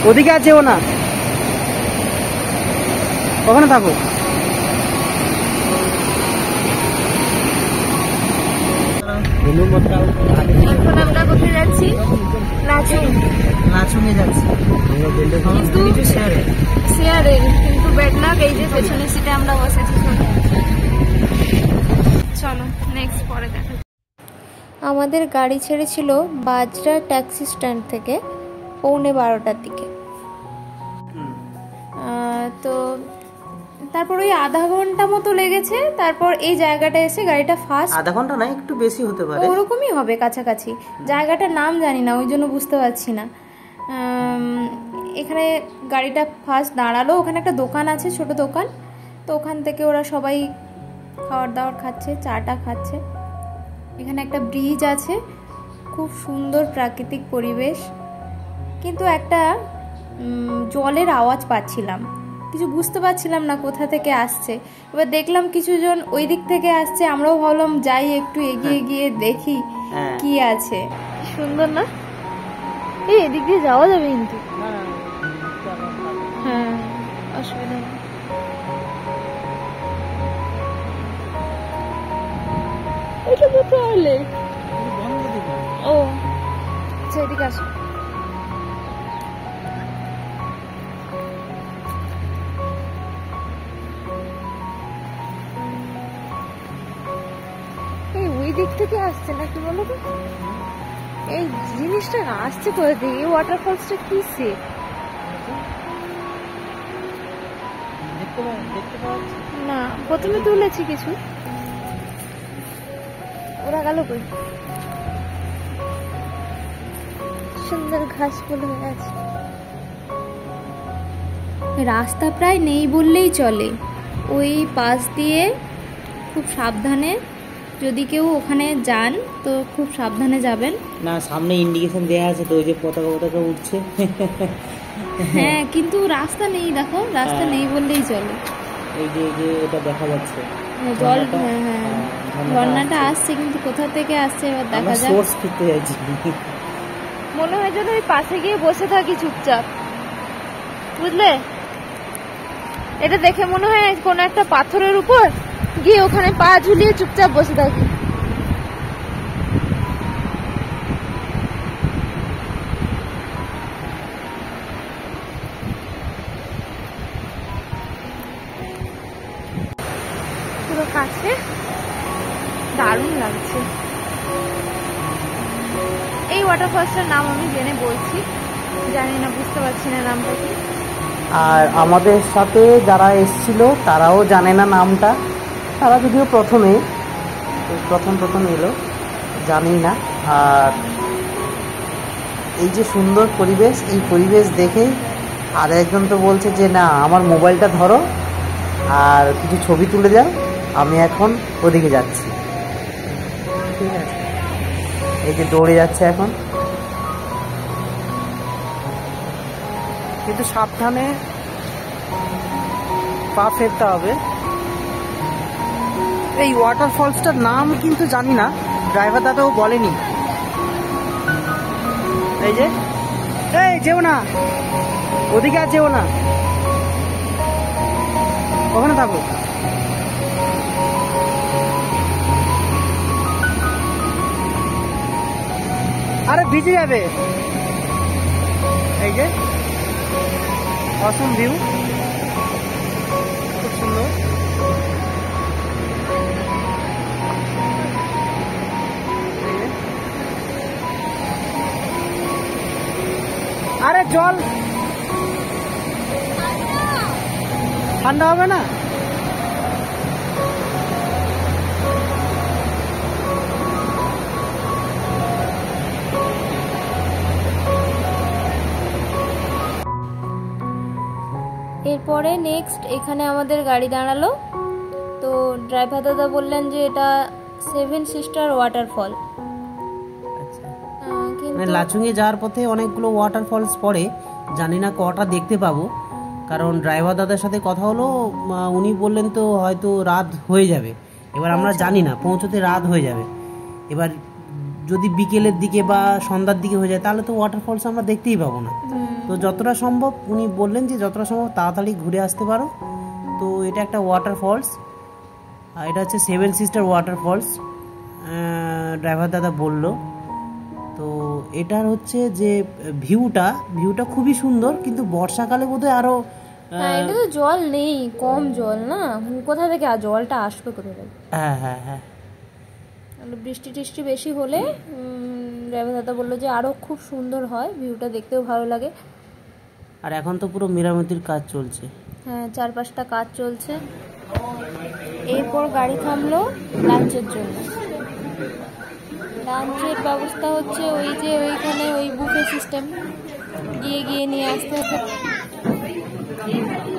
ওদিকে আছে ও না, ওখানে থাকো। এখন আমরা কোথায় যাচ্ছি? লাচুঙে যাচ্ছি, কিন্তু শেয়ারে, কিন্তু ব্যাড লাক এই যে পেছনের সিটে আমরা বসেছি। চলো নেক্সট পরে দেখা। আমাদের গাড়ি ছেড়েছিল বাজরা ট্যাক্সি স্ট্যান্ড থেকে 11:15টার দিকে। তো তারপর ওই আধা ঘন্টা মতো লেগেছে। তারপর এই জায়গাটা এসে গাড়িটা ফার্স্ট, আধা ঘন্টা না একটু বেশি হতে পারে, ওরকমই হবে কাছাকাছি। জায়গাটার নাম জানি না, ওই জন্য বুঝতে পারছি না। এখানে গাড়িটা ফার্স্ট দাঁড়ালো, ওখানে একটা দোকান আছে, ছোট দোকান। তো ওখান থেকে ওরা সবাই খাবার দাবার খাচ্ছে, চাটা খাচ্ছে। এখানে একটা ব্রিজ আছে, খুব সুন্দর প্রাকৃতিক পরিবেশ, কিন্তু একটা জলের আওয়াজ পাচ্ছিলাম, কিছু বুঝতে পারছিলাম না কোথা থেকে আসছে। এবার দেখলাম কিছুজন ওই দিক থেকে আসছে, আমরাও ভাবলাম যাই একটু এগিয়ে গিয়ে দেখি কি আছে। সুন্দর না? এই এদিক দিয়ে যাওয়া যাবে কিন্তু, হ্যাঁ অসুবিধা নেই। এটা কোথায়? ও আচ্ছা, এদিকে আসো। ওই দিক থেকে আসছে নাকি বলো তো? এই জিনিসটা আসছে কোথা থেকে? এই ওয়াটারফলসটা কিসে? না, প্রথমে তুলেছি কিছু, ওরা গেল কই? সুন্দর ঘাস ফুল হয়ে আছে, রাস্তা প্রায় নেই বললেই চলে। ওই পাশ দিয়ে খুব সাবধানে, যদি কেউ ওখানে যান তো খুব সাবধানে যাবেন। না, সামনে ইন্ডিকেশন দেয়া আছে তো, ওই যে পতাকা উঠছে। হ্যাঁ, কিন্তু রাস্তা নেই, দেখো রাস্তা নেই বললেই চলে। এই যে এটা দেখা যাচ্ছে জল, হ্যাঁ হ্যাঁ ঝর্ণাটা আসছে, কিন্তু কোথা থেকে আসছে এবার দেখা যাক। সোর্স খুঁজতে যাচ্ছি, মনে হয় যেন ওই পাশে গিয়ে বসে থাকি চুপচাপ, বুঝলে? এটা দেখে মনে হয় কোনো একটা পাথরের উপর গিয়ে ওখানে পা ঝুলিয়ে চুপচাপ বসে থাকি। পুরো কাছে, দারুণ লাগছে। এই ওয়াটারফলসটার নাম আমি জেনে বলছি, জানি না, বুঝতে পারছি না নামটা কি। আর আমাদের সাথে যারা এসেছিল তারাও জানে না নামটা, তারা যদিও প্রথম এলো, জানি না। আর এই যে সুন্দর পরিবেশ, এই পরিবেশ দেখেই আর একজন তো বলছে যে না, আমার মোবাইলটা ধরো আর কিছু ছবি তুলে দাও, আমি এখন ওদিকে যাচ্ছি। ঠিক আছে, এই যে দৌড়ে যাচ্ছে এখন, কিন্তু সাবধানে পা ফেলতে হবে। এই ওয়াটারফলসটার নাম কিন্তু জানি না, ড্রাইভার দাদাও বলেনি। এই যে, এই যেও না, ওদিকে আর যেও না, ওখানে থাকো। আরে ভিজে যাবে। এই যে অসম ভিউ, খুব সুন্দর। আরে জল ঠান্ডা হবে না? এরপরে নেক্সট এখানে আমাদের গাড়ি দাঁড়ালো, তো ড্রাইভার দাদা বললেন যে এটা 7 সিস্টার ওয়াটারফল। লাচুঙে যাওয়ার পথে অনেকগুলো ওয়াটারফলস পড়ে, জানি না কটা দেখতে পাবো, কারণ ড্রাইভার দাদার সাথে কথা হলো, উনি বললেন তো হয়তো রাত হয়ে যাবে। এবার আমরা জানি না, পৌঁছতে রাত হয়ে যাবে। এবার যদি বিকেলের দিকে বা সন্ধ্যার দিকে হয়ে যায় তাহলে তো ওয়াটারফলস আমরা দেখতেই পাবো না। তো যতটা সম্ভব উনি বললেন যে যতটা সম্ভব তাড়াতাড়ি ঘুরে আসতে পারো। তো এটা একটা ওয়াটারফলস, এটা হচ্ছে 7 সিস্টার ওয়াটারফলস, ড্রাইভার দাদা বলল। তো এটার হচ্ছে যে ভিউটা খুবই সুন্দর, কিন্তু বর্ষাকালে বোধহয় আরও। এটা তো জল নেই, কম জল না, কোথা থেকে জলটা আসবে কোথা থেকে? হ্যাঁ হ্যাঁ হ্যাঁ, বৃষ্টি টিষ্টি বেশি হলে ড্রাইভার দাদা বললো যে আরও খুব সুন্দর হয়, ভিউটা দেখতেও ভালো লাগে। আর এখন তো পুরো মেরামতির কাজ চলছে। হ্যাঁ, 4-5টা কাজ চলছে। এরপর গাড়ি থামলো লাঞ্চের জন্য। লাঞ্চের ব্যবস্থা হচ্ছে ওই যে ওইখানে ওই বুফে সিস্টেম, গিয়ে নিয়ে আসতে হচ্ছে।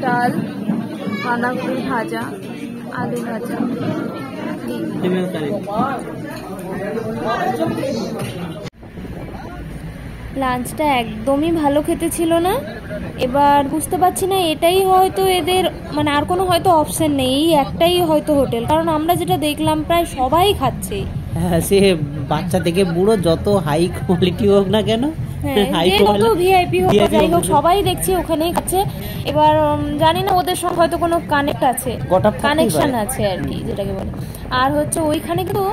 ডাল, বাঁধাকপি ভাজা, আলু ভাজা। লাঞ্চটা একদমই ভালো খেতে ছিল না। এবার বুঝতে পারছি না এটাই হয়তো এদের মানে আর কোনো হয়তো অপশন নেই, এই একটাই হয়তো হোটেল, কারণ আমরা যেটা দেখলাম প্রায় সবাই খাচ্ছে। হ্যাঁ, সে বাচ্চা থেকে বুড়ো যত হাই কোয়ালিটি হোক না কেন, ভিআইপি হোক যাই হোক, সবাই দেখছি ওখানেই খাচ্ছে। এবার জানি না ওদের সঙ্গে হয়তো কোনো কানেকশন আছে আর কি, যেটাকে বলে। আর হচ্ছে ওইখানে কিন্তু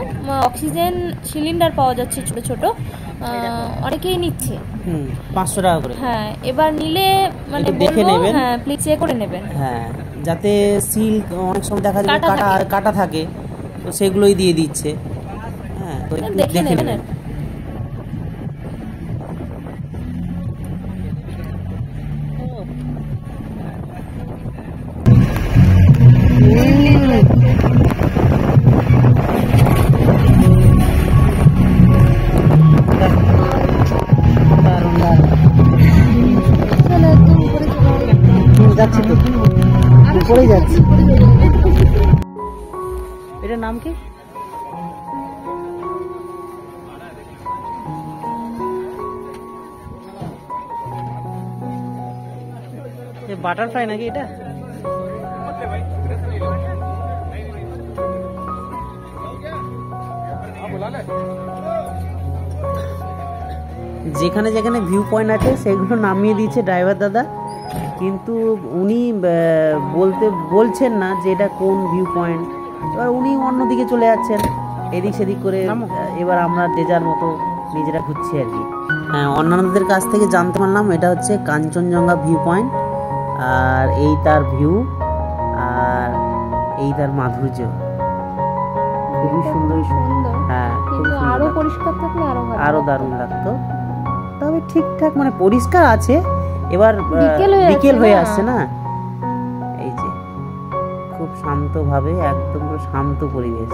অক্সিজেন সিলিন্ডার পাওয়া যাচ্ছে ছোট ছোট, অনেকেই নিচ্ছে 500 টাকা করে। হ্যাঁ, এবার নিলে মানে দেখে নেবেন, হ্যাঁ প্লিজ চেক করে নেবেন। হ্যাঁ, যাতে সিল অনেক সময় দেখা যায় কাটা থাকে, তো সেগুলোই দিয়ে দিচ্ছে। হ্যাঁ, তো দেখে নেবেন। যাচ্ছি তো, উপরেই যাচ্ছি। এটার নাম কি? বাটারফ্লাই নাকি এটা? যেখানে যেখানে ভিউ পয়েন্ট আছে সেগুলো নামিয়ে দিয়েছে ড্রাইভার দাদা, কিন্তু উনি বলছেন না যে এটা কোন ভিউ পয়েন্ট। এবার উনি অন্যদিকে চলে যাচ্ছেন এদিক সেদিক করে। এবার আমরা যে যার মতো নিজেরা ঘুরছি আর কি। হ্যাঁ, অন্যান্যদের কাছ থেকে জানতে পারলাম এটা হচ্ছে কাঞ্চনজঙ্ঘা ভিউ পয়েন্ট, আর এই তার ভিউ, আর এই তার মাধুর্য, খুবই সুন্দর। হ্যাঁ, কিন্তু আরো পরিষ্কার থাকলে আরো দারুণ লাগতো। তবে ঠিকঠাক মানে পরিষ্কার আছে। এবার বিকেল হয়ে আসছে না, এই যে খুব শান্তভাবে, একদম শান্ত পরিবেশ।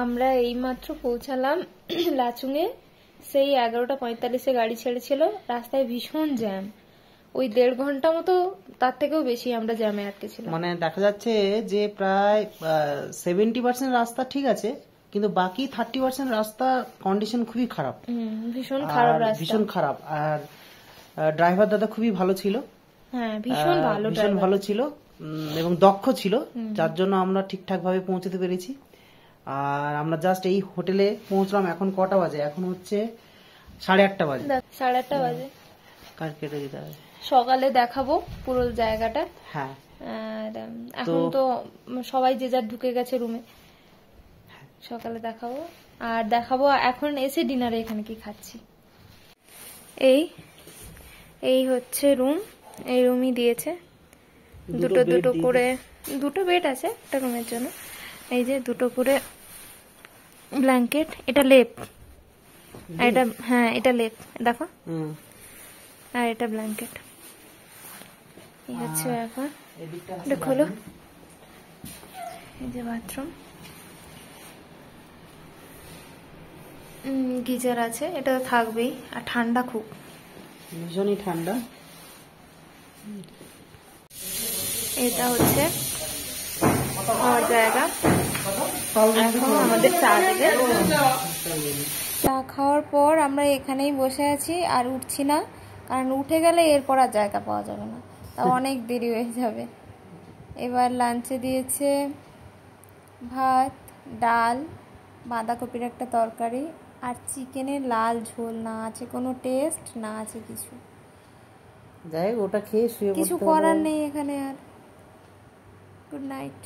আমরা এইমাত্র পৌঁছালাম লাচুংয়ে। সেই 11:45-এ গাড়ি ছেড়েছিল। রাস্তায় ভীষণ জ্যাম, ওই 1.5 ঘন্টা মতো, তার থেকেও বেশি আমরা জ্যামে আটকেছিলাম। মানে দেখা যাচ্ছে যে প্রায় 70% রাস্তা ঠিক আছে, কিন্তু বাকি 30% রাস্তা কন্ডিশন খুবই খারাপ, ভীষণ খারাপ রাস্তা, ভীষণ খারাপ। আর ড্রাইভার দাদা খুবই ভালো ছিল, হ্যাঁ ভীষণ ভালো, ভীষণ ভালো ছিল এবং দক্ষ ছিল, যার জন্য আমরা ঠিকঠাক ভাবে পৌঁছতে পেরেছি। আর আমরা জাস্ট এই হোটেলে পৌঁছলাম। এখন কটা বাজে? এখন হচ্ছে 8:30 বাজে। 8:30 বাজে। কার কেটে দিতে হবে। সকালে দেখাবো পুরো জায়গাটা। হ্যাঁ, আর এখন তো সবাই যে যার ঢুকে গেছে রুমে, সকালে দেখাবো। আর দেখাবো এখন এসে ডিনারে এখানে কি খাচ্ছি। এই হচ্ছে রুম, এই রুমই দিয়েছে, দুটো করে, 2 বেড আছে একটা রুমের জন্য। এই যে 2 করে ব্ল্যাঙ্কেট, এটা লেপ, এটা হ্যাঁ এটা লেপ দেখো, আর এটা ব্ল্যাঙ্কেট। এই হচ্ছে ব্যাপার। এটা খোলো, এই যে বাথরুম, গিজার আছে, এটা তো থাকবেই। আর ঠান্ডা খুব, ভীষণই ঠান্ডা। এটা হচ্ছে খাওয়ার জায়গা। এখন আমাদের চা দেবে। চা খাওয়ার পর আমরা এখানেই বসে আছি, আর উঠছি না, কারণ উঠে গেলে এরপর আর জায়গা পাওয়া যাবে না, তা অনেক দেরি হয়ে যাবে। এবার লাঞ্চে দিয়েছে ভাত, ডাল, বাঁধাকপির একটা তরকারি, আর চিকেনের লাল ঝোল। না আছে কোনো টেস্ট, না আছে কিছু। যাই হোক, ওটা খেয়ে শুয়ে কিছু পড়তে করার হবে। নেই এখানে আর। Good night.